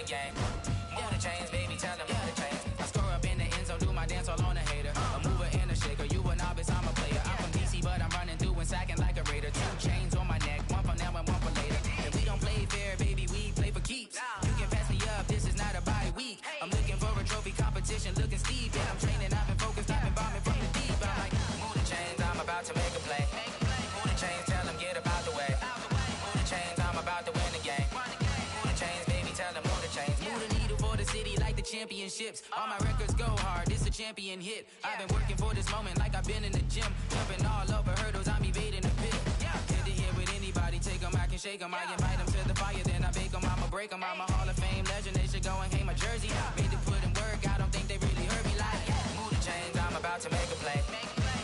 game. Move the chains, baby, tell them move the chains. I score up in the end zone, do my dance all on a hater. A mover and a shaker, you a novice, I'm a player. I'm from DC, but I'm running through and sacking like a raider. 2 chains on my neck, one for now and one for later. If we don't play fair, baby, we play for keeps. You can pass me up, this is not a bye week. I'm looking for a trophy competition, looking steep. And I'm training, I've been focused, I've been bombing from the deep. I'm like, move the chains, I'm about to make a play. Move the chains, tell them get up out the way. Move the chains, I'm about to win the game. Move the chains, baby, tell them move the chains. Move the needle for the city like the championships. All my records go hard, this a champion hit. I've been working for this moment like I've been in the gym. Jumping all over hurdles, I'm evading the pit. Head to head with anybody, take them, I can shake them. I invite them to the fire, then I bake them, I'ma break them. I'm a Hall of Fame legend, they should go and hang my jersey. Made to put in work, I don't think they really heard me like, move the chains, I'm about to make a play.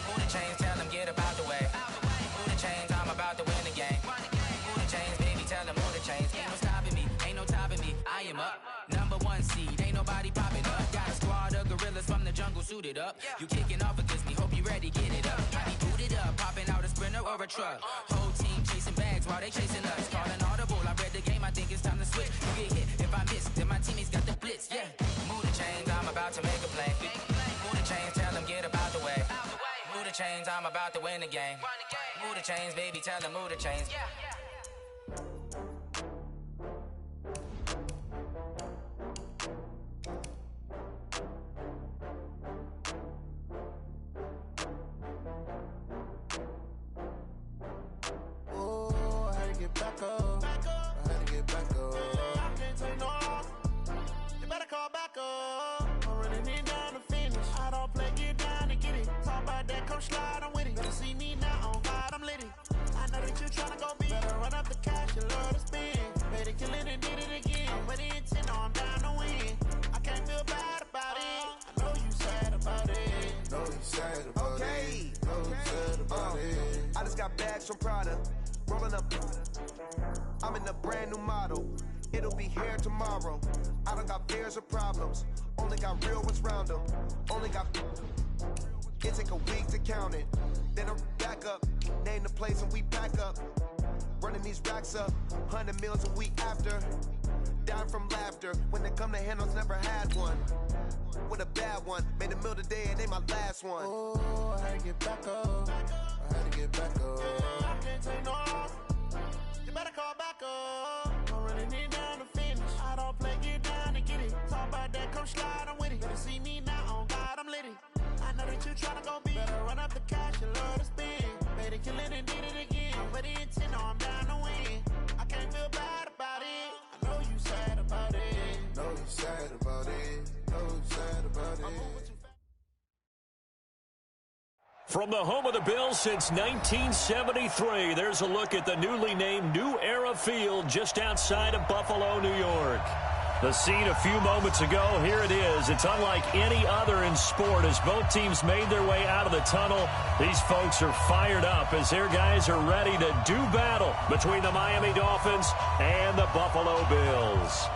Move the chains, tell them get up out the way. Move the chains, I'm about to win the game. Move the chains, baby, tell them move the chains. Ain't no stopping me, ain't no topping me, I am up. Number 1 seed, ain't nobody popping up. Got a squad of gorillas from the jungle suited up. You kicking off against me, hope you ready, get it up. I be booted up, popping out a sprinter or a truck. Whole team chasing bags while they chasing us. Calling audible, I read the game, I think it's time to switch. You get hit, if I miss, then my teammates got the blitz, yeah. Move the chains, I'm about to make a play. Move the chains, tell them get up out the way. Move the chains, I'm about to win the game. Move the chains, baby, tell them move the chains. Back up. I had to get back up. I can't take no loss. You better call back up. I'm running it down to finish. I don't play, get down and get it. Talk about that, come slide, I'm with it. Better see me now, on God, I'm lit it. I know that you tryna go big. Better run up the cash, you love to spin. Better kill it and did it again. But the intent, no, I'm down to win. I can't feel bad about it. I know you sad about it. Know you sad about it. Know you sad about it. I just got bags from Prada. Rolling up, I'm in a brand new model. It'll be here tomorrow. I don't got fears or problems. Only got real ones round them. Only got. It take a week to count it. Then I'm back up. Name the place and we back up. Running these racks up. 100 meals a week after. Down from laughter. When they come to handles, never had one. With a bad one. Made a meal today and they my last one. Oh, I had to get back up. I had to get back up. I can't take no loss. You better call back up. I'm running it down to finish. I don't play, get down and get it. Talk about that, come slide, I'm with it. Better see me now, on God, I'm lit it. I know that you tryna go big. Better run up the cash, you love to spin. Better kill it and did it again. But the intent, no, I'm down to win. I can't feel bad about it. I know you sad about it. Know you sad about it. Know you sad about it. From the home of the Bills since 1973, there's a look at the newly named New Era Field just outside of Buffalo, New York. The scene a few moments ago, here it is. It's unlike any other in sport as both teams made their way out of the tunnel. These folks are fired up as their guys are ready to do battle between the Miami Dolphins and the Buffalo Bills.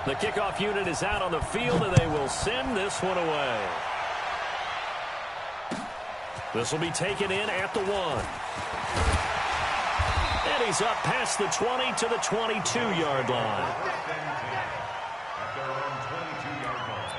The kickoff unit is out on the field, and they will send this one away. This will be taken in at the 1. And he's up past the 20 to the 22-yard line. At their own 22-yard line.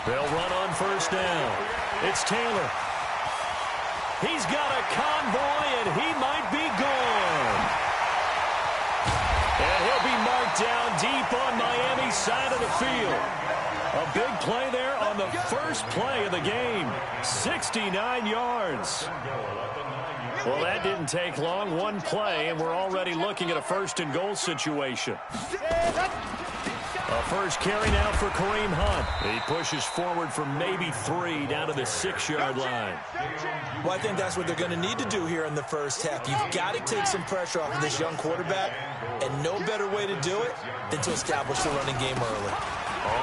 They'll run on first down. It's Taylor. He's got a convoy, and he might be gone. And he'll be marked down deep on Miami's side of the field. A big play there on the first play of the game. 69 yards. Well, that didn't take long. One play, and we're already looking at a first-and-goal situation. A first carry now for Kareem Hunt. He pushes forward from maybe 3 down to the 6-yard line. Well, I think that's what they're going to need to do here in the first half. You've got to take some pressure off of this young quarterback, and no better way to do it than to establish the running game early.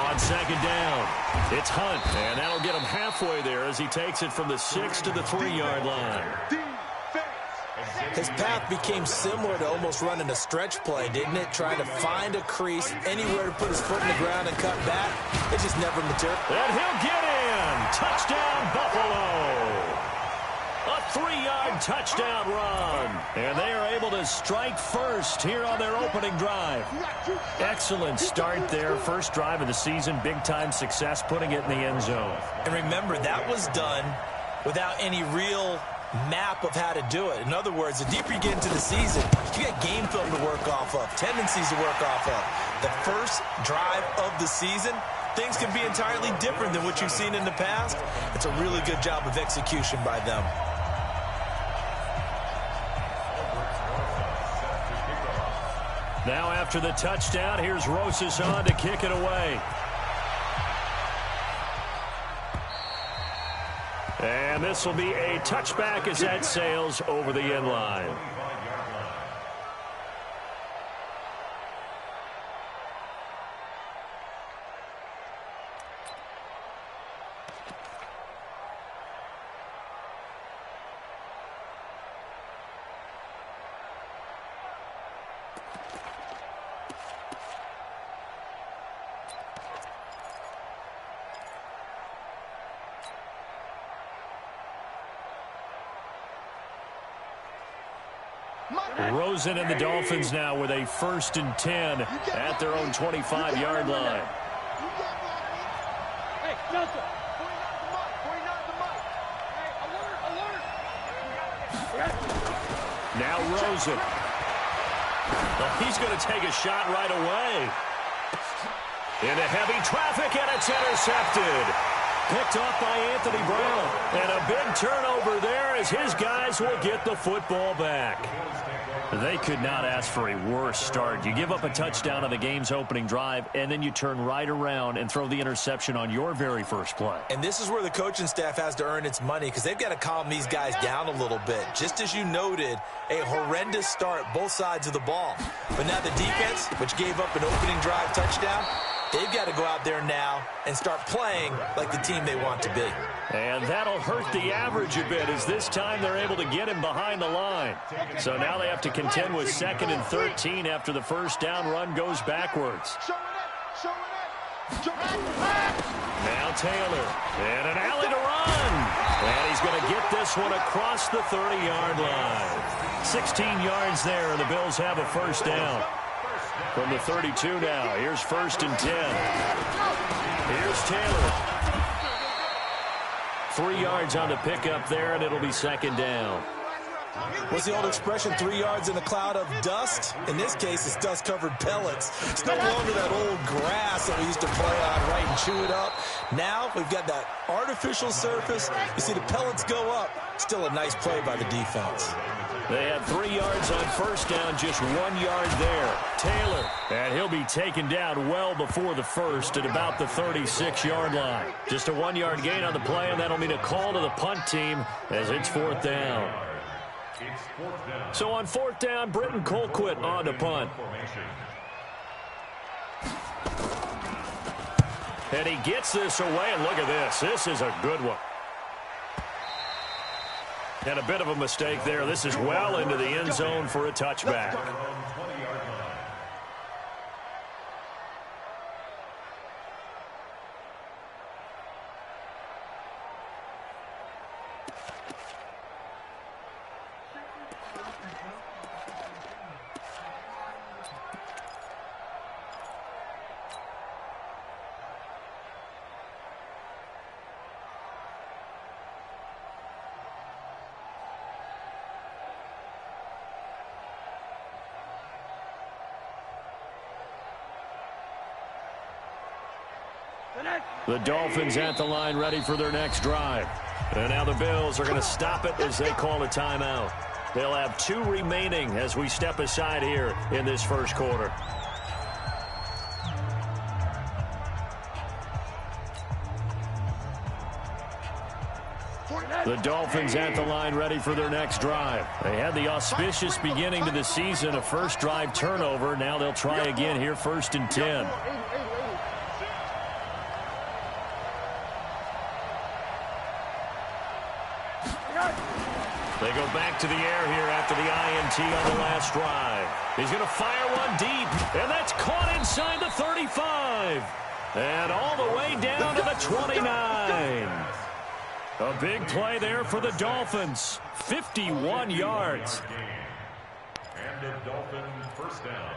On second down, it's Hunt, and that'll get him halfway there as he takes it from the 6 to the 3-yard line. His path became similar to almost running a stretch play, didn't it? Trying to find a crease, anywhere to put his foot in the ground and cut back. It just never materialized. And he'll get in. Touchdown, Buffalo. A 3-yard touchdown run. And they are able to strike first here on their opening drive. Excellent start there. First drive of the season. Big-time success putting it in the end zone. And remember, that was done without any real map of how to do it. In other words, the deeper you get into the season, you get game film to work off of, tendencies to work off of. The first drive of the season, things can be entirely different than what you've seen in the past. It's a really good job of execution by them. Now after the touchdown, here's Rosas on to kick it away. And this will be a touchback as that sails over the end line. Rosen and the Dolphins now with a 1st and 10 at their own 25-yard line. Hey, Delta, before you knock the mic. Hey, alert. Now Rosen. Well, he's going to take a shot right away. Into heavy traffic, and it's intercepted. Picked off by Anthony Brown. And a big turnover there as his guys will get the football back. They could not ask for a worse start. You give up a touchdown on the game's opening drive, and then you turn right around and throw the interception on your very first play. And this is where the coaching staff has to earn its money, because they've got to calm these guys down a little bit. Just as you noted, a horrendous start both sides of the ball. But now the defense, which gave up an opening drive touchdown, they've got to go out there now and start playing like the team they want to be. And that'll hurt the average a bit, as this time they're able to get him behind the line. So now they have to contend with 2nd and 13 after the first down run goes backwards. Now Taylor, and an alley to run. And he's going to get this one across the 30-yard line. 16 yards there, and the Bills have a first down. From the 32 now, here's 1st and 10. Here's Taylor. 3 yards on the pickup there, and it'll be 2nd down. What's the old expression, 3 yards in a cloud of dust? In this case, it's dust-covered pellets. It's no longer that old grass that we used to play on, right, and chew it up. Now we've got that artificial surface. You see the pellets go up. Still a nice play by the defense. They had 3 yards on first down, just 1 yard there. Taylor, and he'll be taken down well before the first at about the 36-yard line. Just a 1-yard gain on the play, and that'll mean a call to the punt team as it's 4th down. So on 4th down, Britton Colquitt on to punt. And he gets this away, and look at this. This is a good one. And a bit of a mistake there. This is well into the end zone for a touchback. The Dolphins at the line ready for their next drive. And now the Bills are going to stop it as they call a timeout. They'll have 2 remaining as we step aside here in this first quarter. The Dolphins at the line ready for their next drive. They had the auspicious beginning to the season, a first drive turnover. Now they'll try again here, 1st and 10. They go back to the air here after the INT on the last drive. He's going to fire one deep, and that's caught inside the 35. And all the way down to the 29. A big play there for the Dolphins. 51 yards. And the Dolphins first down.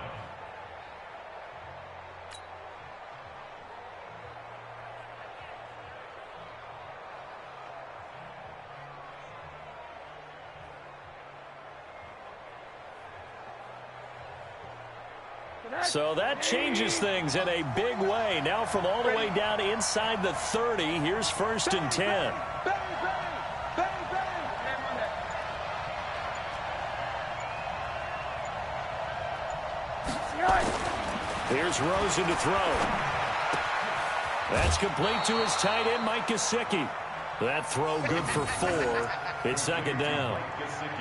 So that changes things in a big way. Now from all the way down inside the 30, here's 1st and 10. Here's Rosen to throw. That's complete to his tight end, Mike Gesicki. That throw good for 4. It's 2nd down.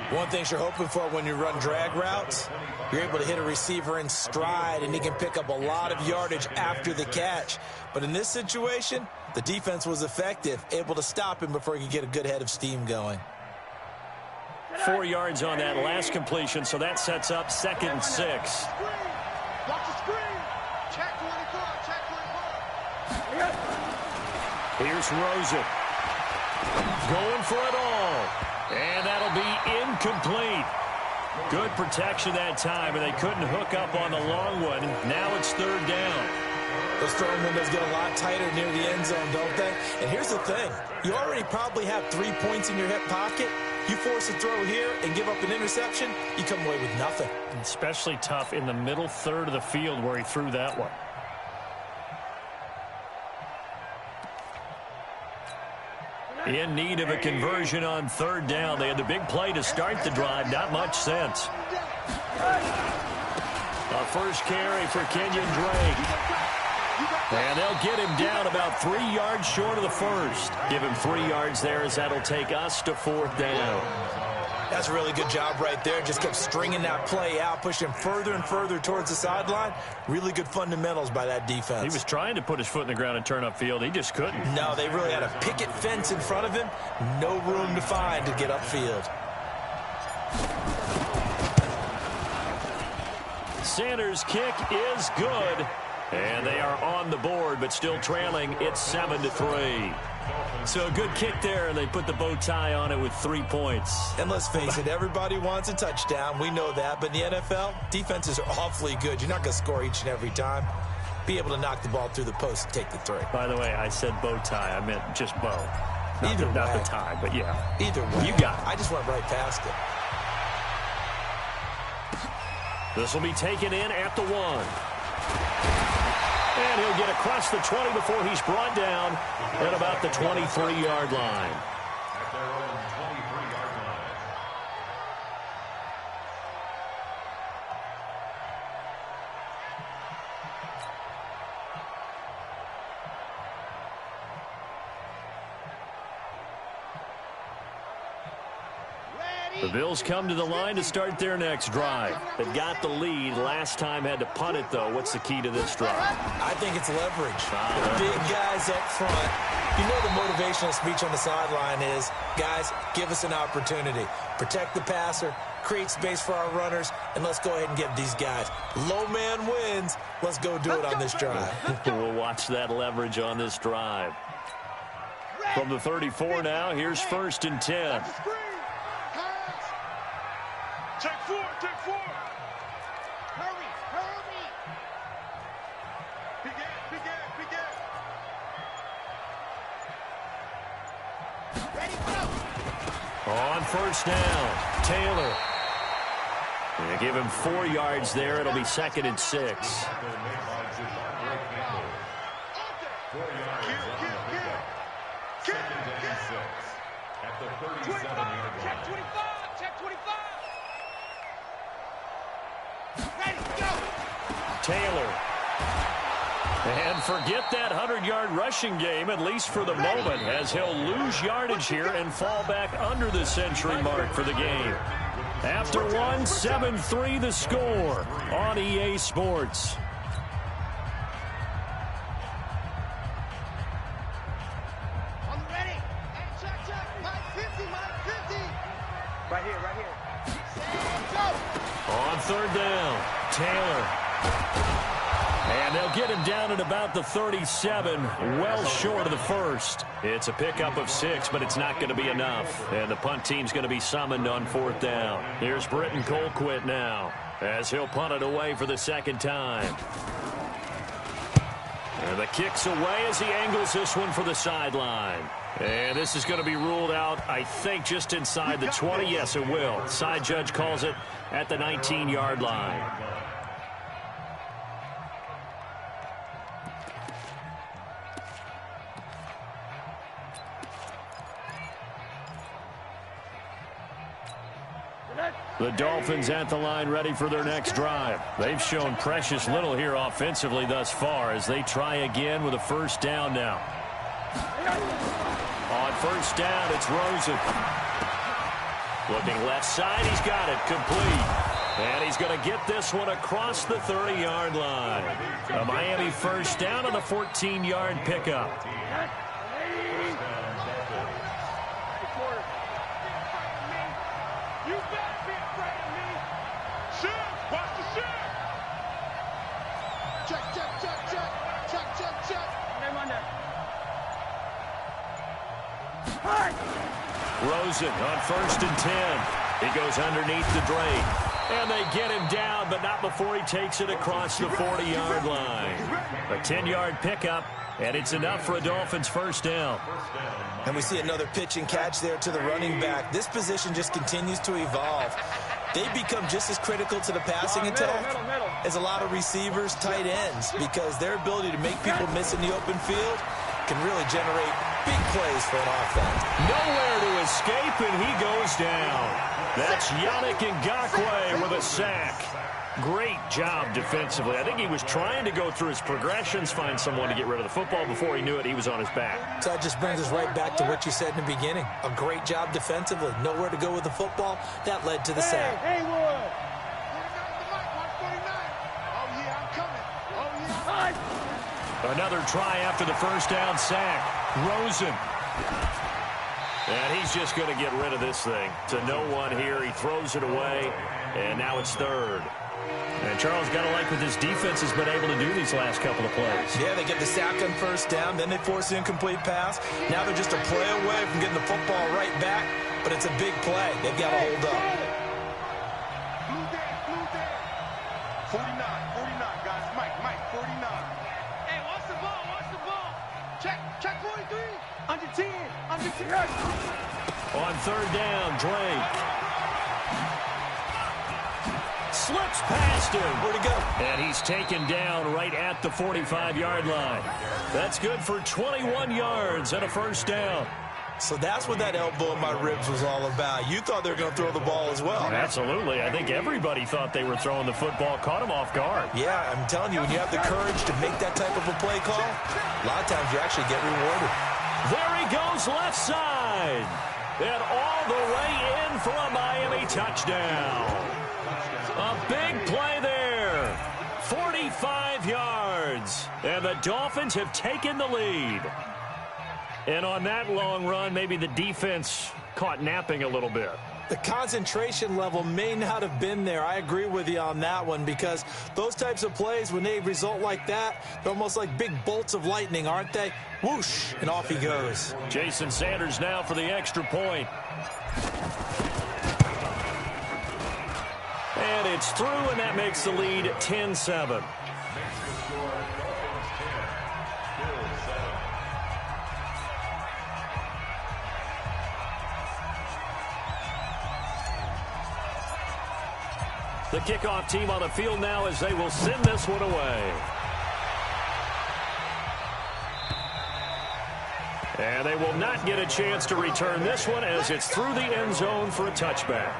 One thing you're hoping for when you run drag routes, you're able to hit a receiver in stride, and he can pick up a lot of yardage after the catch. But in this situation, the defense was effective, able to stop him before he could get a good head of steam going. 4 yards on that last completion, so that sets up 2nd and 6. Watch the screen. Check 24. Check 24. Here's Rosen. Going for it all. And that'll be incomplete. Good protection that time, and they couldn't hook up on the long one. Now it's 3rd down. Those throwing windows get a lot tighter near the end zone, don't they? And here's the thing. You already probably have 3 points in your hip pocket. You force a throw here and give up an interception, you come away with nothing. Especially tough in the middle third of the field where he threw that one. In need of a conversion on 3rd down. They had the big play to start the drive. Not much sense. A first carry for Kenyon Drake. And they'll get him down about 3 yards short of the first. Give him 3 yards there as that'll take us to 4th down. That's a really good job right there. Just kept stringing that play out, pushing him further and further towards the sideline. Really good fundamentals by that defense. He was trying to put his foot in the ground and turn upfield. He just couldn't. No, they really had a picket fence in front of him. No room to find to get upfield. Sanders' kick is good. And they are on the board, but still trailing. It's 7-3. So a good kick there, and they put the bow tie on it with 3 points. And let's face it, everybody wants a touchdown. We know that. But in the NFL, defenses are awfully good. You're not going to score each and every time. Be able to knock the ball through the post and take the 3. By the way, I said bow tie. I meant just bow. Not Either way. Not the tie, but yeah. Either way. You got it. I just went right past it. This will be taken in at the 1. And he'll get across the 20 before he's brought down at about the 23-yard line. At their own 23-yard line. The Bills come to the line to start their next drive. They got the lead. Last time had to punt it, though. What's the key to this drive? I think it's leverage. The big guys up front. You know the motivational speech on the sideline is, guys, give us an opportunity. Protect the passer, create space for our runners, and let's go ahead and get these guys. Low man wins. Let's go do it on this drive. We'll watch that leverage on this drive. From the 34 now, here's 1st and 10. Check 4. Check 4. Hurry. Hurry. Begin. Ready, go. On 1st down, Taylor. They give him 4 yards there. It'll be 2nd and 6. Second and 6 at the 37-yard line. Check 25. Check 25. Ready, go. Taylor. And forget that 100-yard rushing game, at least for the moment, as he'll lose yardage here and fall back under the century mark for the game. After one, 7-3 the score on EA Sports. I'm ready. Hey, check. Mike 50. Right here. Go. On third down, Taylor. And they'll get him down at about the 37, well short of the first. It's a pickup of 6, but it's not going to be enough. And the punt team's going to be summoned on fourth down. Here's Britton Colquitt now, as he'll punt it away for the second time. And the kick's away as he angles this one for the sideline. And this is going to be ruled out, I think, just inside the 20. Yes, it will. Side judge calls it at the 19-yard line. The Dolphins at the line, ready for their next drive. They've shown precious little here offensively thus far as they try again with a first down now. On first down, it's Rosen. Looking left side, he's got it, complete. And he's going to get this one across the 30-yard line. A Miami first down on the 14-yard pickup. You better be afraid of me. Shoot. Watch the shoot. Check. Name on that. Rosen on first and 10. He goes underneath the Drake. And they get him down, but not before he takes it across the 40-yard line. A 10-yard pickup, and it's enough for a Dolphins first down. And we see another pitch and catch there to the running back. This position just continues to evolve. They become just as critical to the passing attack as a lot of receivers, tight ends, because their ability to make people miss in the open field can really generate big plays for an offense. Nowhere to escape, and he goes down. That's Yannick Ngakoue with a sack. Great job defensively. I think he was trying to go through his progressions, find someone to get rid of the football. Before he knew it, he was on his back. So that just brings us right back to what you said in the beginning. A great job defensively. Nowhere to go with the football. That led to the sack. Hey, Wood. Oh, yeah, I'm coming. Oh, yeah. Another try after the first down sack. Rosen. And he's just going to get rid of this thing. To no one here. He throws it away. And now it's third. And Charles, got to like what this defense has been able to do these last couple of plays. Yeah, they get the sack on first down, then they force the incomplete pass. Now they're just a play away from getting the football right back, but it's a big play. They've got to hold up. Blue there. 49, guys. Mike, 49. Hey, watch the ball. Check 43. Under 10. On third down, Drake. Slips past him. Where'd he go? And he's taken down right at the 45-yard line. That's good for 21 yards and a first down. So that's what that elbow in my ribs was all about. You thought they were going to throw the ball as well. Absolutely. I think everybody thought they were throwing the football, caught him off guard. Yeah, I'm telling you, when you have the courage to make that type of a play call, a lot of times you actually get rewarded. There he goes, left side. And all the way in for a Miami touchdown. A big play there. 45 yards. And the Dolphins have taken the lead. And on that long run, maybe the defense caught napping a little bit. The concentration level may not have been there. I agree with you on that one, because those types of plays, when they result like that, they're almost like big bolts of lightning, aren't they? Whoosh, and off he goes. Jason Sanders now for the extra point. And it's through, and that makes the lead 10-7. The kickoff team on the field now as they will send this one away. And they will not get a chance to return this one as it's through the end zone for a touchback.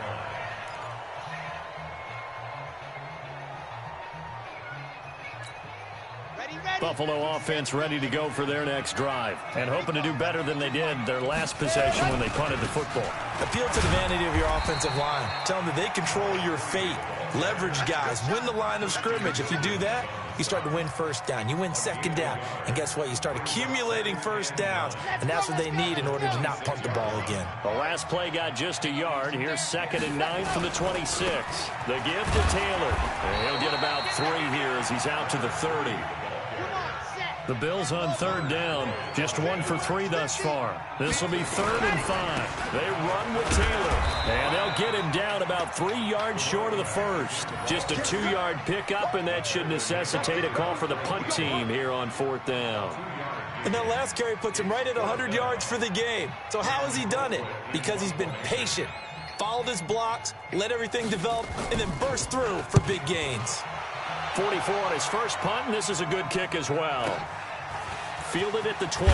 Buffalo offense ready to go for their next drive and hoping to do better than they did their last possession when they punted the football. Appeal to the vanity of your offensive line. Tell them that they control your fate. Leverage guys. Win the line of scrimmage. If you do that, you start to win first down. You win second down. And guess what? You start accumulating first downs. And that's what they need in order to not punt the ball again. The last play got just a yard. Here's 2nd and 9 from the 26. The give to Taylor. And he'll get about 3 here as he's out to the 30. The Bills on 3rd down, just 1 for 3 thus far. This will be 3rd and 5. They run with Taylor, and they'll get him down about 3 yards short of the first. Just a 2-yard pickup, and that should necessitate a call for the punt team here on 4th down. And that last carry puts him right at 100 yards for the game. So how has he done it? Because he's been patient, followed his blocks, let everything develop, and then burst through for big gains. 44 on his first punt, and this is a good kick as well. Fielded at the 20.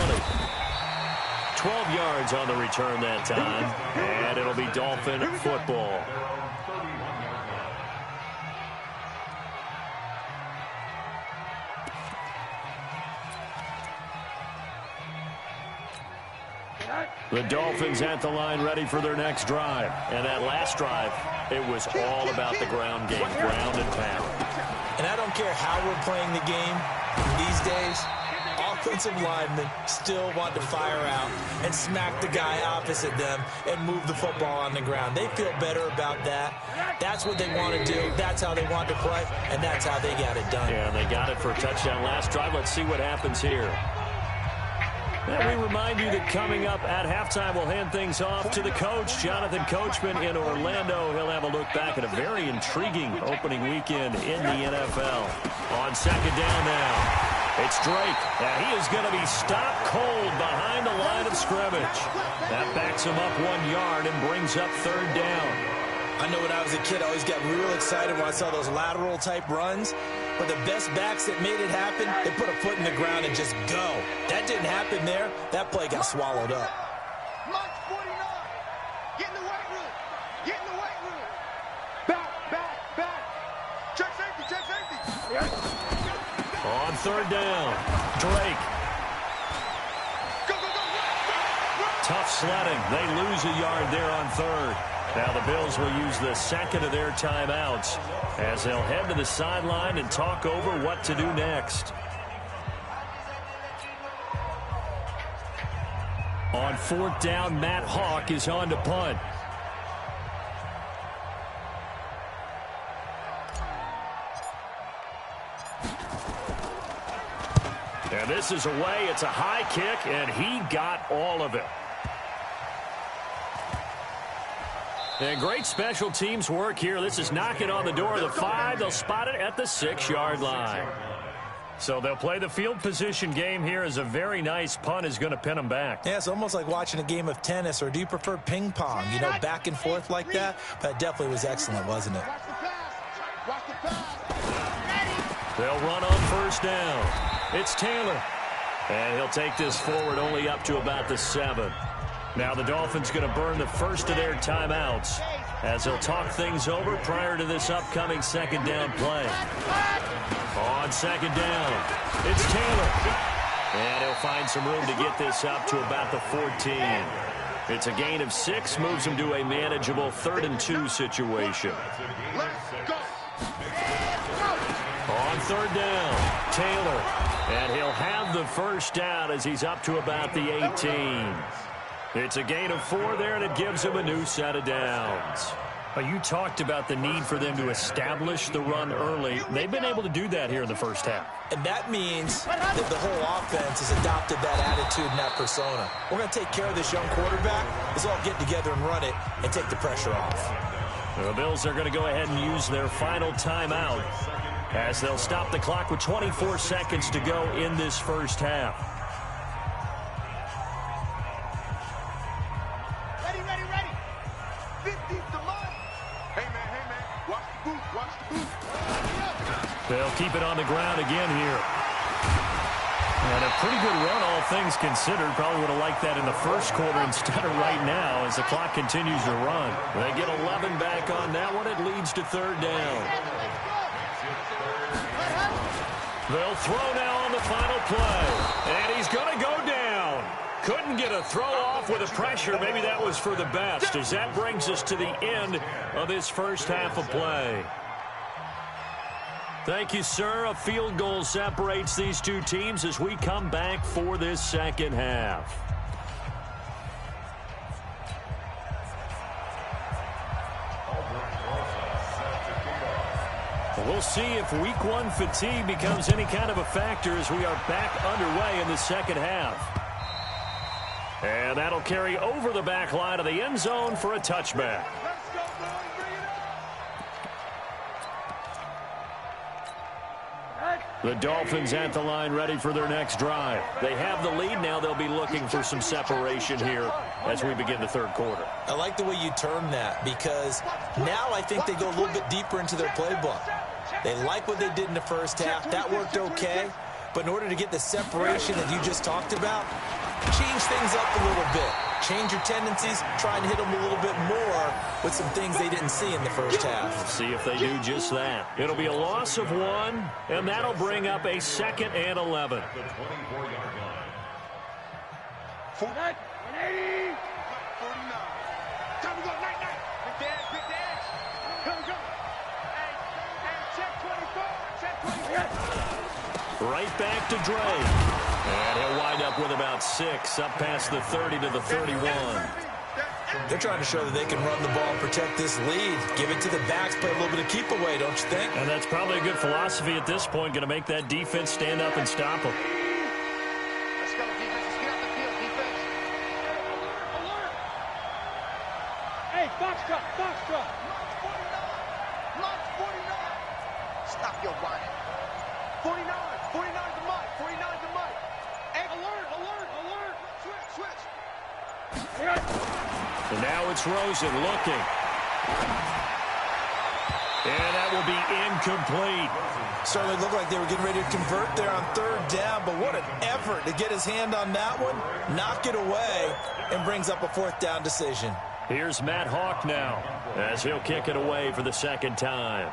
12 yards on the return that time, and it'll be Dolphin football. The Dolphins at the line ready for their next drive. And that last drive, it was all about the ground game, ground and pound. And I don't care how we're playing the game these days, offensive linemen still want to fire out and smack the guy opposite them and move the football on the ground. They feel better about that. That's what they want to do. That's how they want to play, and that's how they got it done. Yeah, they got it for a touchdown last drive. Let's see what happens here. And we remind you that coming up at halftime, we'll hand things off to the coach, Jonathan Coachman in Orlando. He'll have a look back at a very intriguing opening weekend in the NFL. On 2nd down now, it's Drake. And he is going to be stopped cold behind the line of scrimmage. That backs him up 1 yard and brings up 3rd down. I know when I was a kid, I always got real excited when I saw those lateral-type runs. But the best backs that made it happen, they put a foot in the ground and just go. That didn't happen there. That play got swallowed up. March 49. Get in the weight room. Get in the weight room. Back, back, back. Check safety, check safety. On 3rd down, Drake. Go, go, go. Run. Tough sledding. They lose a yard there on 3rd. Now the Bills will use the 2nd of their timeouts as they'll head to the sideline and talk over what to do next. On 4th down, Matt Hawk is on to punt. And this is away. It's a high kick, and he got all of it. And great special teams work here. This is knocking on the door of the 5. They'll spot it at the 6-yard line. So they'll play the field position game here as a very nice punt is going to pin them back. Yeah, it's almost like watching a game of tennis, or do you prefer ping pong? You know, back and forth like that? That definitely was excellent, wasn't it? Watch the pass. Watch the pass. They'll run on 1st down. It's Taylor. And he'll take this forward only up to about the 7. Now the Dolphins going to burn the first of their timeouts as they'll talk things over prior to this upcoming 2nd down play. On 2nd down, it's Taylor. And he'll find some room to get this up to about the 14. It's a gain of 6, moves him to a manageable 3rd and 2 situation. Let's go. On 3rd down, Taylor. And he'll have the first down as he's up to about the 18. It's a gain of 4 there, and it gives him a new set of downs. You talked about the need for them to establish the run early. They've been able to do that here in the first half. And that means that the whole offense has adopted that attitude and that persona. We're going to take care of this young quarterback. Let's all get together and run it and take the pressure off. The Bills are going to go ahead and use their final timeout as they'll stop the clock with 24 seconds to go in this first half. They'll keep it on the ground again here. And a pretty good run, all things considered. Probably would have liked that in the first quarter instead of right now as the clock continues to run. They get 11 back on that one. It leads to third down. They'll throw now on the final play. And he's going to go down. Couldn't get a throw off with the pressure. Maybe that was for the best, as that brings us to the end of this first half of play. Thank you, sir. A field goal separates these two teams as we come back for this second half. We'll see if week one fatigue becomes any kind of a factor as we are back underway in the second half. And that'll carry over the back line of the end zone for a touchback. The Dolphins at the line ready for their next drive. They have the lead now. They'll be looking for some separation here as we begin the third quarter. I like the way you term that, because now I think they go a little bit deeper into their playbook. They like what they did in the first half. That worked okay. But in order to get the separation that you just talked about, change things up a little bit. Change your tendencies, try and hit them a little bit more with some things they didn't see in the first half. We'll see if they do just that. It'll be a loss of 1, and that'll bring up a 2nd and 11. The 24-yard line. 180. 49. Time to go. Night. Big dash. Go. Hey, check 24. Check 24. Right back to Dre. And he'll wind up with about 6, up past the 30 to the 31. They're trying to show that they can run the ball and protect this lead. Give it to the backs, play a little bit of keep away, don't you think? And that's probably a good philosophy at this point, going to make that defense stand up and stop them. Let's go, defense. Let's get out the field, defense. Alert. Hey, Foxtrot. March 49. Stop your whining. 49 to Mike. 49 to Mike. And alert. Switch. And now it's Rosen looking. And that will be incomplete. Certainly looked like they were getting ready to convert there on third down, but what an effort to get his hand on that one, knock it away, and brings up a 4th down decision. Here's Matt Hawk now as he'll kick it away for the second time.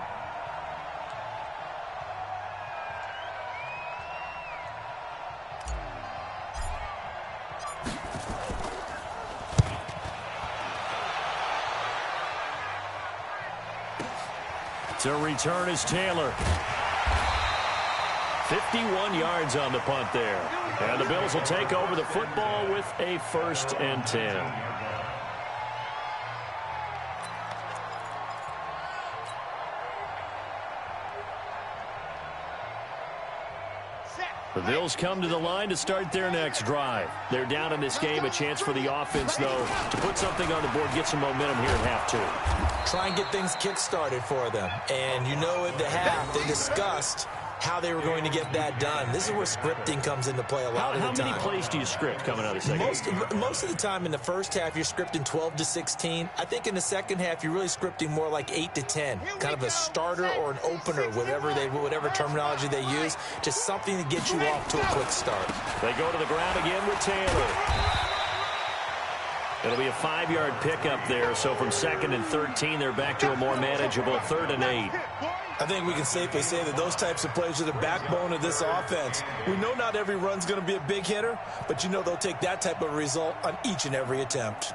To return is Taylor. 51 yards on the punt there. And the Bills will take over the football with a 1st and 10. The Bills come to the line to start their next drive. They're down in this game. A chance for the offense, though, to put something on the board, get some momentum here at half 2. Try and get things kick-started for them. And you know at the half, they discussed how they were going to get that done. This is where scripting comes into play a lot of the time. How many plays do you script coming out of the second? Most of the time in the first half, you're scripting 12 to 16. I think in the second half, you're really scripting more like 8 to 10. Kind of a starter or an opener, whatever terminology they use. Just something to get you off to a quick start. They go to the ground again with Taylor. It'll be a 5-yard pickup there. So from 2nd and 13, they're back to a more manageable 3rd and 8. I think we can safely say that those types of plays are the backbone of this offense. We know not every run's going to be a big hitter, but you know they'll take that type of result on each and every attempt.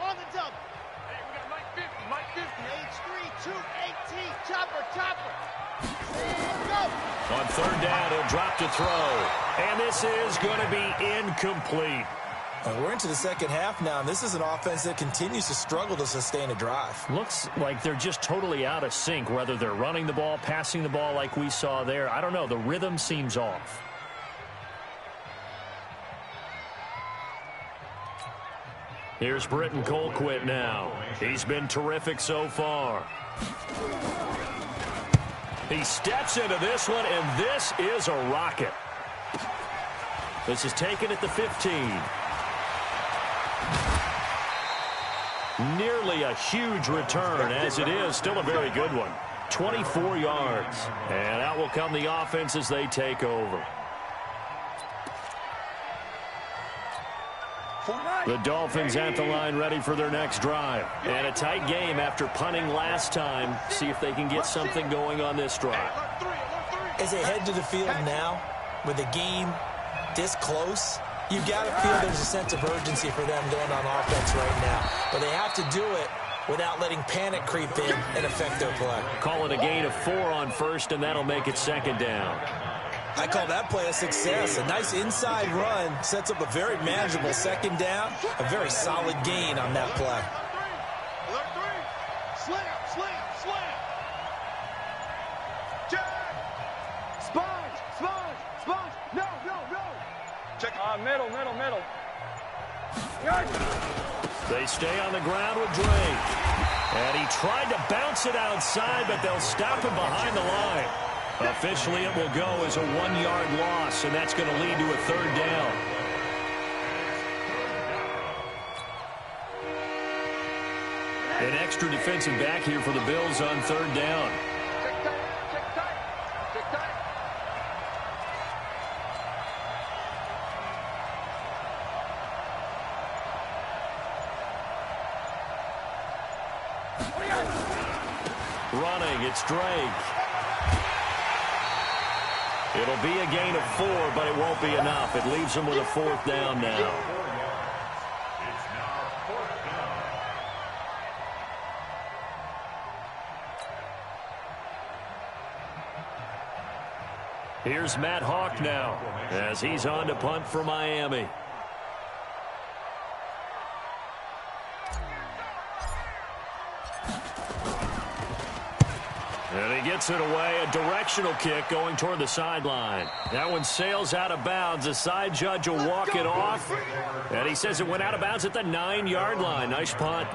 On the double. Hey, we got Mike 50. H3, 218. Chopper. Go. On 3rd down, he'll drop to throw. And this is going to be incomplete. We're into the second half now, and this is an offense that continues to struggle to sustain a drive. Looks like they're just totally out of sync, whether they're running the ball, passing the ball like we saw there. I don't know. The rhythm seems off. Here's Britton Colquitt now. He's been terrific so far. He steps into this one, and this is a rocket. This is taken at the 15. Nearly a huge return. As it is, still a very good one. 24 yards. And out will come the offense as they take over. The Dolphins at the line ready for their next drive. And a tight game after punting last time. See if they can get something going on this drive. As they head to the field now, with the game this close, you've got to feel there's a sense of urgency for them going on offense right now. But they have to do it without letting panic creep in and affect their play. Call it a gain of 4 on first, and that'll make it second down. I call that play a success. A nice inside run sets up a very manageable second down. A very solid gain on that play. Slam, slam, slam. Check. Sponge. No. Check. Middle. They stay on the ground with Drake. And he tried to bounce it outside, but they'll stop him behind the line. Officially, it will go as a 1-yard loss, and that's going to lead to a third down. An extra defensive back here for the Bills on third down. Check tight. Running, it's Drake. It'll be a gain of 4, but it won't be enough. It leaves them with a fourth down now. It's now fourth down. Here's Matt Hawk now as he's on to punt for Miami. And he gets it away, a directional kick going toward the sideline. That one sails out of bounds. The side judge will walk it off. And he says it went out of bounds at the 9-yard line. Nice punt.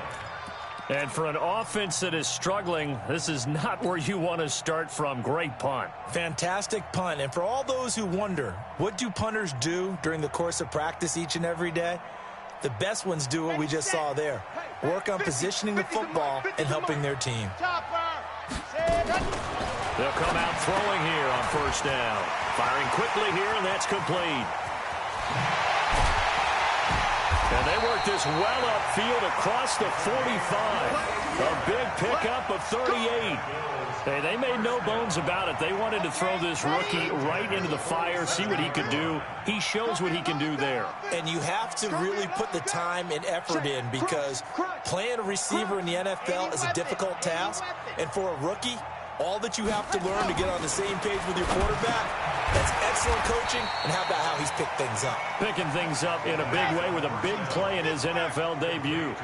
And for an offense that is struggling, this is not where you want to start from. Great punt. Fantastic punt. And for all those who wonder, what do punters do during the course of practice each and every day? The best ones do what we just saw there. Work on positioning the football and helping their team. They'll come out throwing here on first down. Firing quickly here, and that's complete. And they work this well upfield across the 45. A big pickup of 38. Hey, they made no bones about it. They wanted to throw this rookie right into the fire, see what he could do. He shows what he can do there. And you have to really put the time and effort in, because playing a receiver in the NFL is a difficult task. And for a rookie, all that you have to learn to get on the same page with your quarterback, that's excellent coaching. And how about how he's picked things up? Picking things up in a big way with a big play in his NFL debut.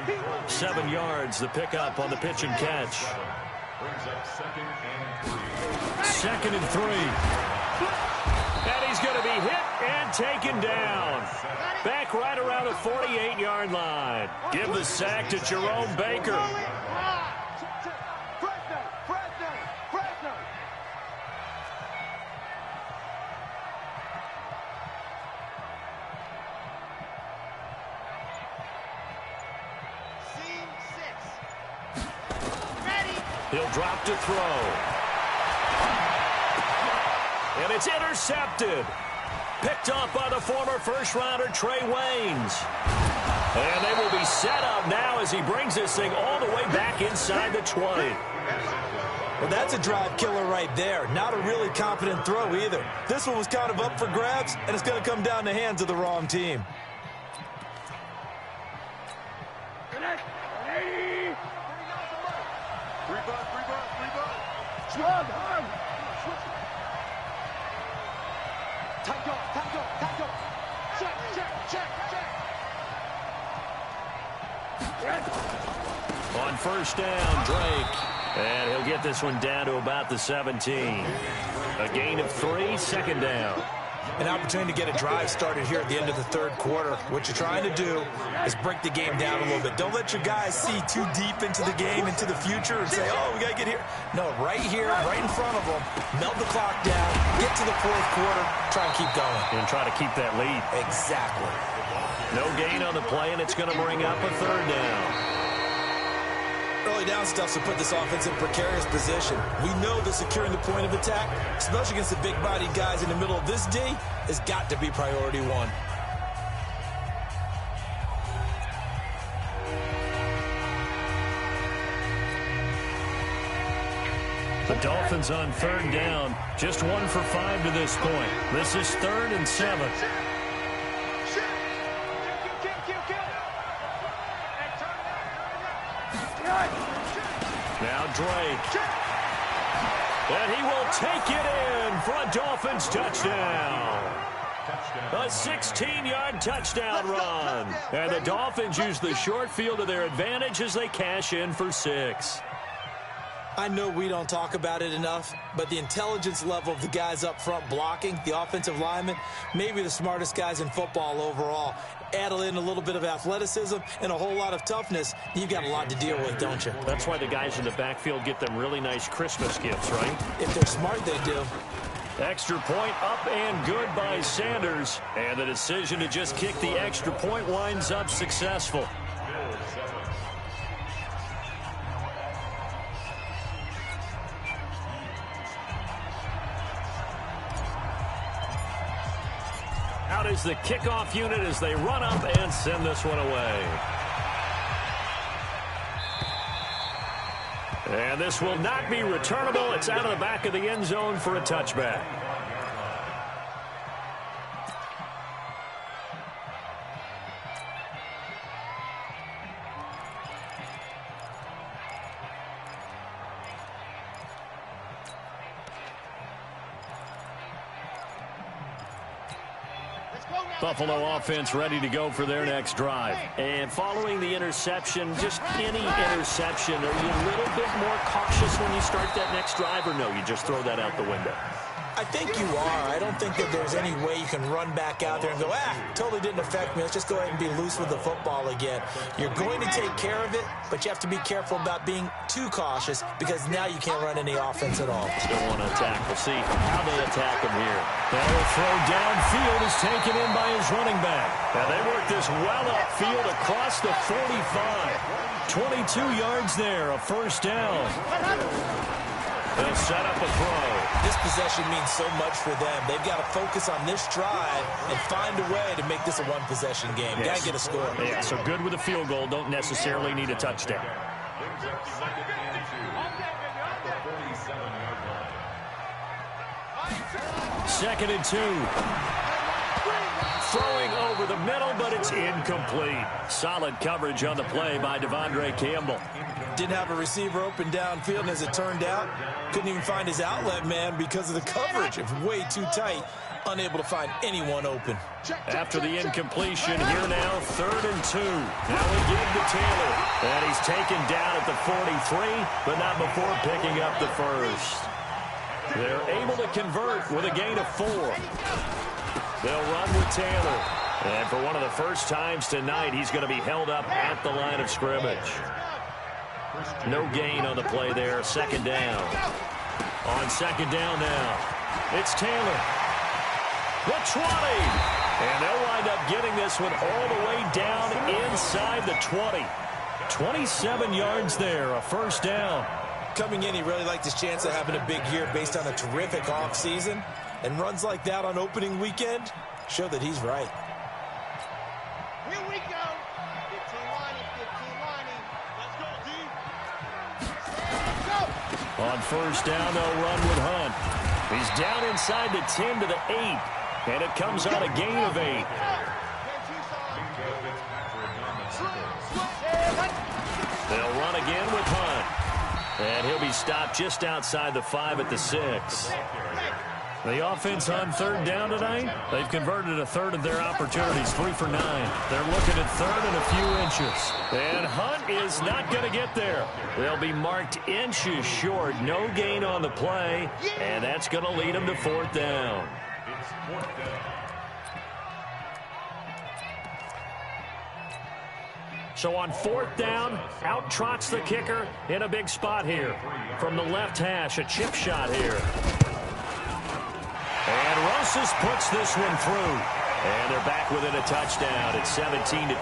7 yards, the pickup on the pitch and catch. Brings up 2nd and 3. 2nd and 3. And he's going to be hit and taken down. Back right around the 48-yard line. Give the sack to Jerome Baker. He'll drop to throw. And it's intercepted. Picked off by the former first-rounder Trey Waynes. And they will be set up now as he brings this thing all the way back inside the 20. Well, that's a drive killer right there. Not a really confident throw either. This one was kind of up for grabs, and it's going to come down the hands of the wrong team. On first down, Drake. And he'll get this one down to about the 17. A gain of 3, second down. An opportunity to get a drive started here at the end of the third quarter. What you're trying to do is break the game down a little bit. Don't let your guys see too deep into the game, into the future, and say, oh, we got to get here. No, right here, right in front of them, melt the clock down, get to the fourth quarter, try and keep going. And try to keep that lead. Exactly. No gain on the play, and it's going to bring up a third down. Early down stuffs will put this offense in a precarious position. We know that securing the point of attack, especially against the big-bodied guys in the middle of this D, has got to be priority one. The Dolphins on third down. Just 1 for 5 to this point. This is 3rd and 7. Now Drake. And he will take it in for a Dolphins touchdown. A 16-yard touchdown run. And the Dolphins use the short field to their advantage as they cash in for 6. I know we don't talk about it enough, but the intelligence level of the guys up front blocking, the offensive linemen, maybe the smartest guys in football overall. Add in a little bit of athleticism and a whole lot of toughness, you've got a lot to deal with, don't you? That's why the guys in the backfield get them really nice Christmas gifts, right? If they're smart, they do. Extra point up and good by Sanders. And the decision to just kick the extra point winds up successful. Out is the kickoff unit as they run up and send this one away. And this will not be returnable. It's out of the back of the end zone for a touchback. Buffalo offense ready to go for their next drive. And following the interception, just any interception, are you a little bit more cautious when you start that next drive, or no, you just throw that out the window? I think you are. I don't think that there's any way you can run back out there and go, totally didn't affect me. Let's just go ahead and be loose with the football again. You're going to take care of it, but you have to be careful about being too cautious because now you can't run any offense at all. Still want to attack. We'll see how they attack him here. Now the throw downfield is taken in by his running back. Now they work this well upfield across the 45. 22 yards there, a first down. They'll set up a throw. This possession means so much for them. They've got to focus on this drive and find a way to make this a one-possession game. Yes. Got to get a score. Yeah, so good with a field goal. Don't necessarily need a touchdown. Second and 2. Throwing over the middle, but it's incomplete. Solid coverage on the play by Devondre Campbell. Didn't have a receiver open downfield, and as it turned out, couldn't even find his outlet man because of the coverage. It was way too tight, unable to find anyone open. After the incompletion, here now, 3rd and 2. Now we give to Taylor. And he's taken down at the 43, but not before picking up the first. They're able to convert with a gain of 4. They'll run with Taylor. And for one of the first times tonight, he's going to be held up at the line of scrimmage. No gain on the play there. Second down. On second down now, it's Taylor. The 20. And they'll wind up getting this one all the way down inside the 20. 27 yards there, a first down. Coming in, he really liked his chance of having a big year based on a terrific offseason. And runs like that on opening weekend show that he's right. Here we go. 15 lining, 15 lining. Let's go, D. Let's go. On first down, they'll run with Hunt. He's down inside the 10 to the 8. And it comes out a gain of 8. They'll run again with Hunt. And he'll be stopped just outside the 5 at the 6. The offense on third down tonight, they've converted a third of their opportunities, 3 for 9. They're looking at third and a few inches. And Hunt is not going to get there. They'll be marked inches short. No gain on the play, and that's going to lead them to 4th down. So on 4th down, out trots the kicker in a big spot here. From the left hash, a chip shot here. And Rosas puts this one through. And they're back within a touchdown at 17-10.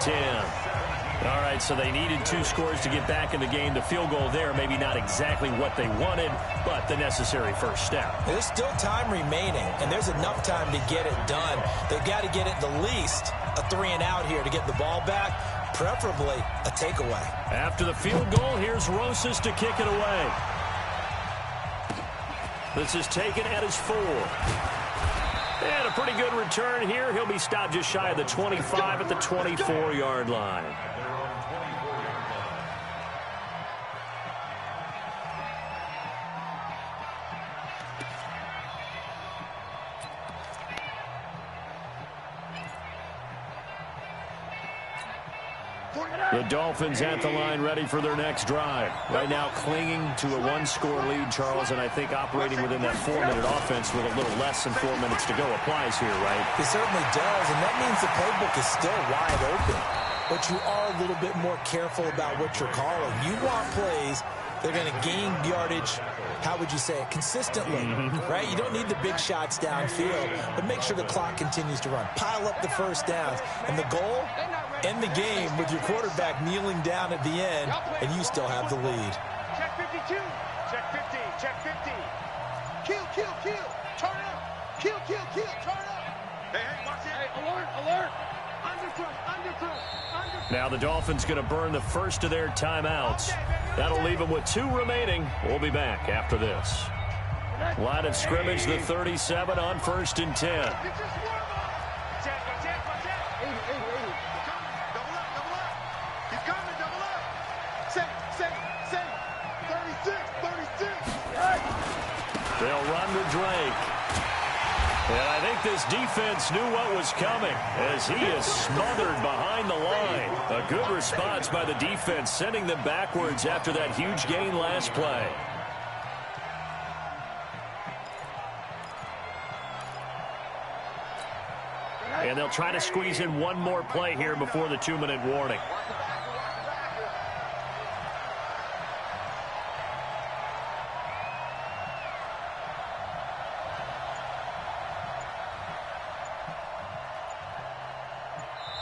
All right, so they needed 2 scores to get back in the game. The field goal there, maybe not exactly what they wanted, but the necessary first step. There's still time remaining, and there's enough time to get it done. They've got to get it the least a 3-and-out here to get the ball back, preferably a takeaway. After the field goal, here's Rosas to kick it away. This is taken at his 4. And a pretty good return here. He'll be stopped just shy of the 25 at the 24-yard line. The Dolphins at the line ready for their next drive. Right now clinging to a 1-score lead, Charles, and I think operating within that 4-minute offense with a little less than 4 minutes to go applies here, right? It certainly does, and that means the playbook is still wide open. But you are a little bit more careful about what you're calling. You want plays that are going to gain yardage, how would you say it, consistently, right? You don't need the big shots downfield, but make sure the clock continues to run. Pile up the first downs. And the goal, end the game with your quarterback kneeling down at the end, and you still have the lead. Check 52. Check 50. Check 50. Kill, kill, kill. Turn up. Kill, kill, kill. Turn up. Hey, watch it. Hey, alert, alert. Underthrow, underthrow, underthrow. Now the Dolphins going to burn the first of their timeouts. That'll leave them with 2 remaining. We'll be back after this. Line of scrimmage, the 37 on 1st and 10. They'll run to Drake. And I think this defense knew what was coming as he is smothered behind the line. A good response by the defense, sending them backwards after that huge gain last play. And they'll try to squeeze in one more play here before the 2-minute warning.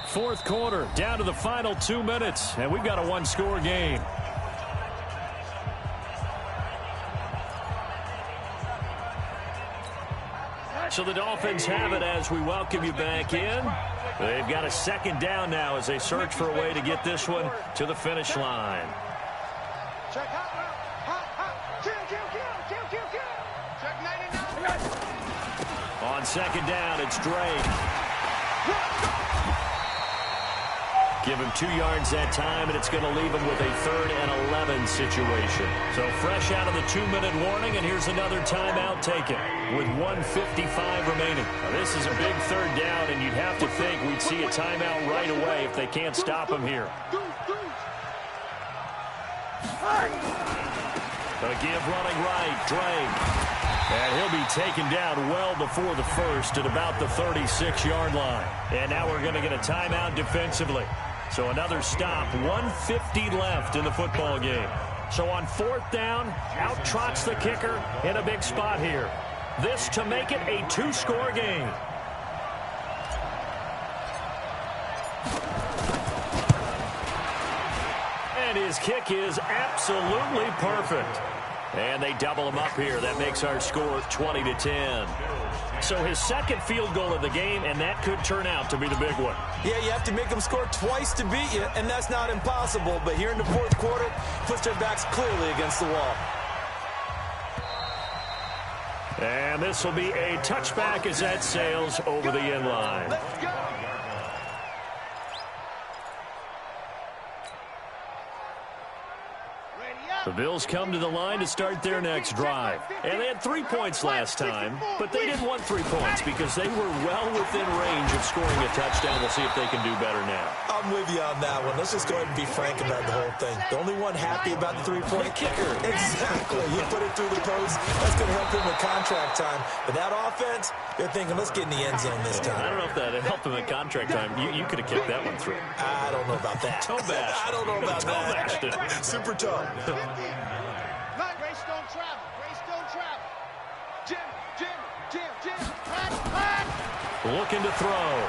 Fourth quarter, down to the final 2 minutes, and we've got a 1-score game. So the Dolphins have it as we welcome you back in. They've got a 2nd down now as they search for a way to get this one to the finish line. Check hot, hot, kill, kill, kill, kill, kill, kill. Check 99. On 2nd down, it's Drake. Give him 2 yards that time, and it's going to leave him with a 3rd and 11 situation. So fresh out of the 2-minute warning, and here's another timeout taken with 1:55 remaining. Now, this is a big 3rd down, and you'd have to think we'd see a timeout right away if they can't stop him here. A give running right, Drake. And he'll be taken down well before the 1st at about the 36-yard line. And now we're going to get a timeout defensively. So another stop, 1:50 left in the football game. So on 4th down, out trots the kicker in a big spot here. This to make it a 2-score game. And his kick is absolutely perfect. And they double him up here. That makes our score 20-10. So his 2nd field goal of the game, and that could turn out to be the big one. Yeah, you have to make them score twice to beat you, and that's not impossible. But here in the 4th quarter, puts their backs clearly against the wall. And this will be a touchback as that sails over the end line. Let's go. The Bills come to the line to start their next drive. And they had 3 points last time, but they didn't want 3 points because they were well within range of scoring a touchdown. We'll see if they can do better now. I'm with you on that one. Let's just go ahead and be frank about the whole thing. The only one happy about the 3-point kicker. Exactly. You put it through the post. That's going to help him with contract time. But that offense, they're thinking, let's get in the end zone this time. I don't know if that helped him at contract time. You could have kicked that one through. I don't know about that. Toe bash. I don't know about that. Super tough. Grace don't travel. Grace don't travel. Jim. Pack. Looking to throw.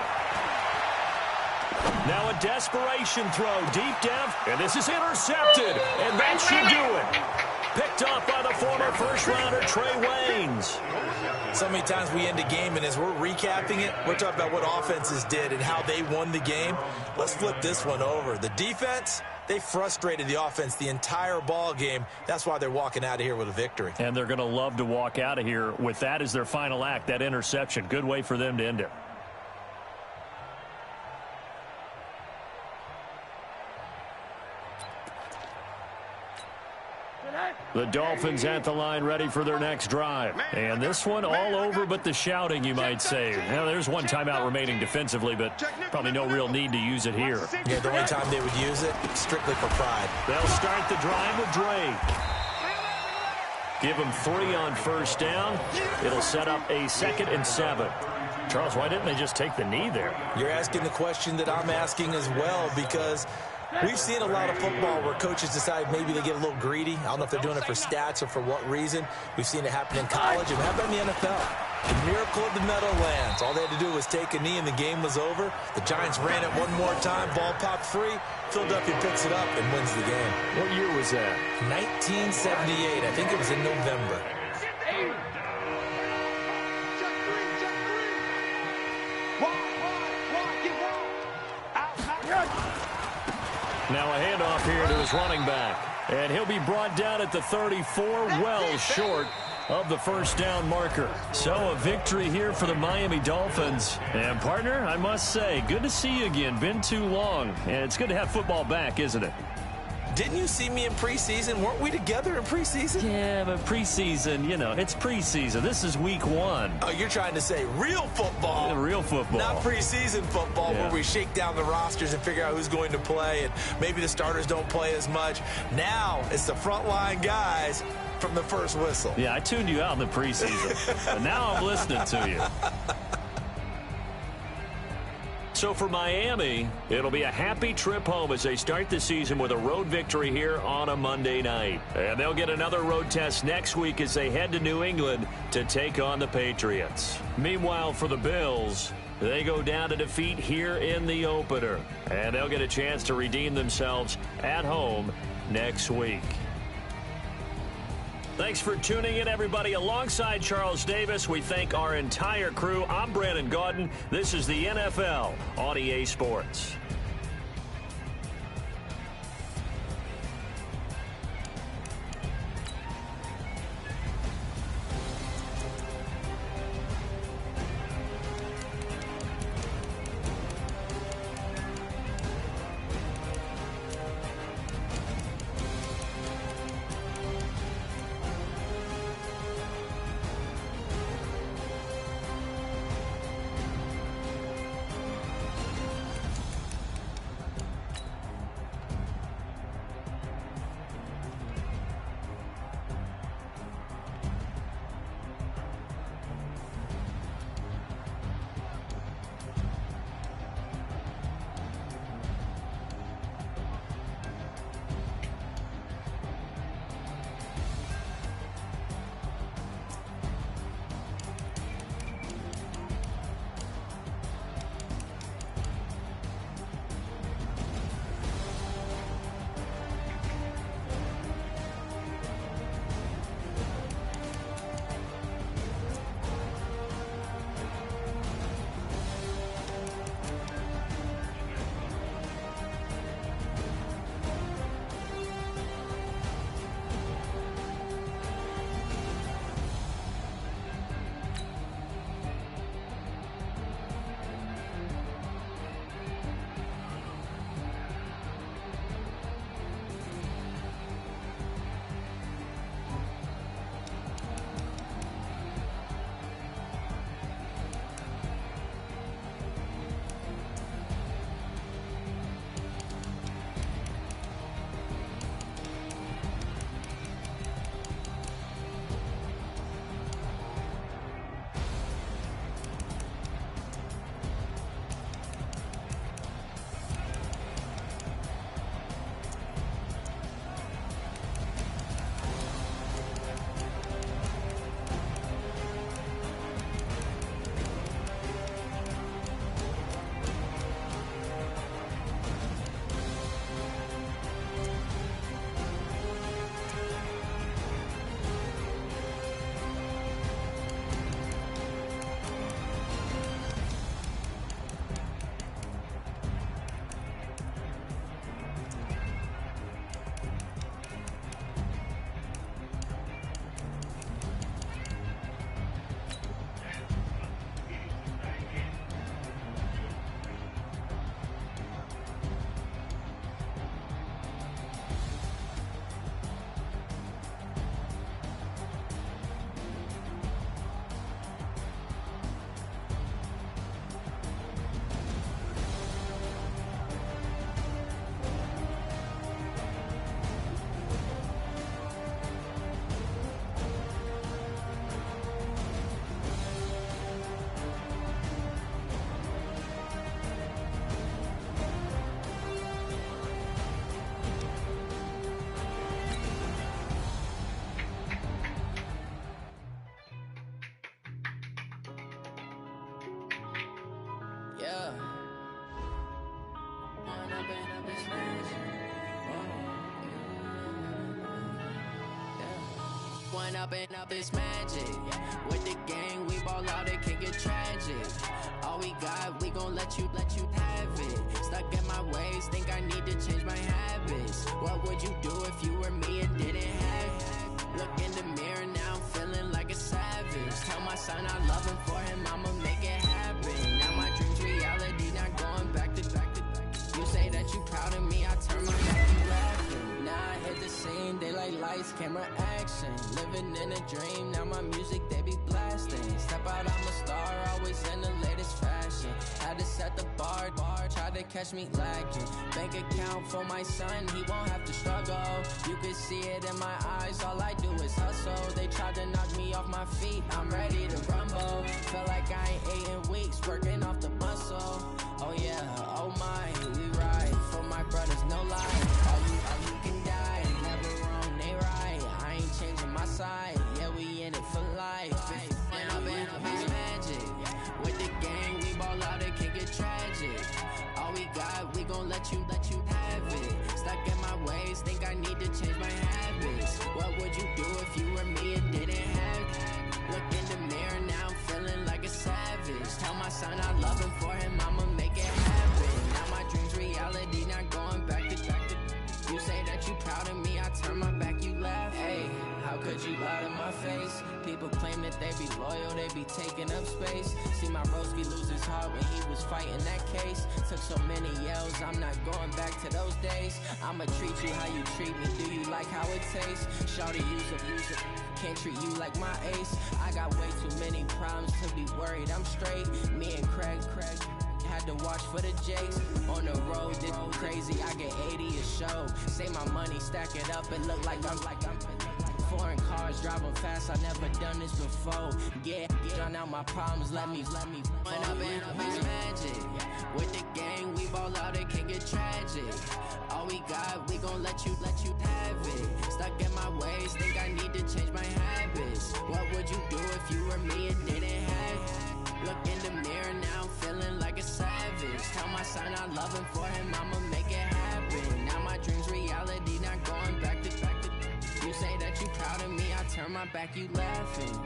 Now a desperation throw deep down, and this is intercepted, and that should do it. Picked off by the former first-rounder Trey Waynes. So many times we end a game, and as we're recapping it, we're talking about what offenses did and how they won the game. Let's flip this one over. The defense, they frustrated the offense the entire ball game. That's why they're walking out of here with a victory. And they're going to love to walk out of here with that as their final act, that interception. Good way for them to end it. The Dolphins at the line ready for their next drive. And this one all over but the shouting, you might say. Now, there's one timeout remaining defensively, but probably no real need to use it here. Yeah, the only time they would use it, strictly for pride. They'll start the drive with Drake. Give them 3 on first down. It'll set up a 2nd and 7. Charles, why didn't they just take the knee there? You're asking the question that I'm asking as well, because we've seen a lot of football where coaches decide maybe they get a little greedy. I don't know if they're doing it for stats or for what reason. We've seen it happen in college and happen in the NFL. The miracle of the Meadowlands. All they had to do was take a knee and the game was over. The Giants ran it one more time. Ball popped free. Philadelphia picks it up and wins the game. What year was that? 1978. I think it was in November. Now a handoff here to his running back. And he'll be brought down at the 34, well short of the first down marker. So a victory here for the Miami Dolphins. And partner, I must say, good to see you again. Been too long. And it's good to have football back, isn't it? Didn't you see me in preseason? Weren't we together in preseason? Yeah, but preseason, you know, it's preseason. This is week 1. Oh, you're trying to say real football. Yeah, real football. Not preseason football, yeah, where we shake down the rosters and figure out who's going to play, and maybe the starters don't play as much. Now it's the frontline guys from the first whistle. Yeah, I tuned you out in the preseason, but now I'm listening to you. So for Miami, it'll be a happy trip home as they start the season with a road victory here on a Monday night. And they'll get another road test next week as they head to New England to take on the Patriots. Meanwhile, for the Bills, they go down to defeat here in the opener. And they'll get a chance to redeem themselves at home next week. Thanks for tuning in, everybody. Alongside Charles Davis, we thank our entire crew. I'm Brandon Gaudin. This is the NFL on EA Sports. Yeah. One up and up is magic. With the gang, we ball out, it can get tragic. All we got, we gon' let you have it. Stuck in my ways, think I need to change my habits. What would you do if you were me and didn't have it? Look in the mirror now, I'm feeling like a savage. Tell my son I love him, for him I'ma make it happen. Now my dreams reality, not going back to. You say that you proud of me, I turn my back, you laughing. Now I hit the scene, daylight lights, camera action. Living in a dream, now my music they be blasting. Step out, I'm a star, always in the latest fashion. Had to set the bar, try to catch me lacking. Bank account for my son, he won't have to struggle. You can see it in my eyes, all I do is hustle. They tried to knock me off my feet, I'm ready to rumble. Feel like I ain't ate in weeks, working off the muscle. Oh yeah, oh my, we ride for my brothers, no lie. All you can die, never wrong, they right. I ain't changing my side, yeah, we in it for life. And up is magic. With the gang, we ball out, it can get tragic. All we got, we gon' let you have it. Stuck in my ways, think I need to change my habits. What would you do if you were me and didn't have it? Look in the mirror, now I'm feeling like a savage. Tell my son I love him, for him I'ma make it happen. Now my dreams reality, not going back to. You say that you proud of me, I turn my back, you laugh. Hey, how could you lie to my face? People claim that they be loyal, they be taking up space. See my broski lose his heart when he was fighting that case. Took so many yells, I'm not going back to those days. I'ma treat you how you treat me, do you like how it tastes? Shawty, use it, can't treat you like my ace. I got way too many problems to be worried, I'm straight. Me and Craig had to watch for the Jakes. On the road, this crazy, I get 80 a show. Say my money, stack it up, it look like I'm foreign cars, driving fast, I never done this before. Get drown out my problems, let me One up and up is magic. With the gang, we ball out, it can get tragic. All we got, we gon' let you have it. Stuck in my ways, think I need to change my habits. What would you do if you were me and didn't have it? Look in the mirror, now I'm feeling like a savage. Tell my son I love him, for him I'ma make it happen. Now my dreams reality, not going back to. You say that you proud of me, I turn my back, you laughing.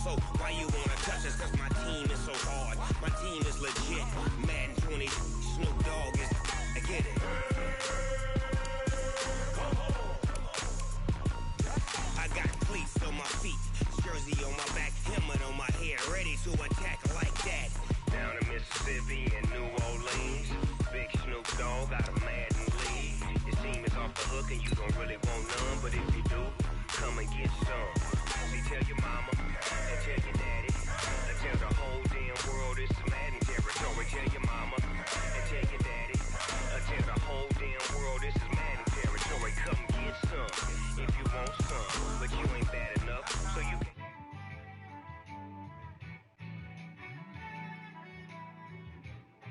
So why you wanna touch us? Cause my team is so hard. My team is legit. Madden 25,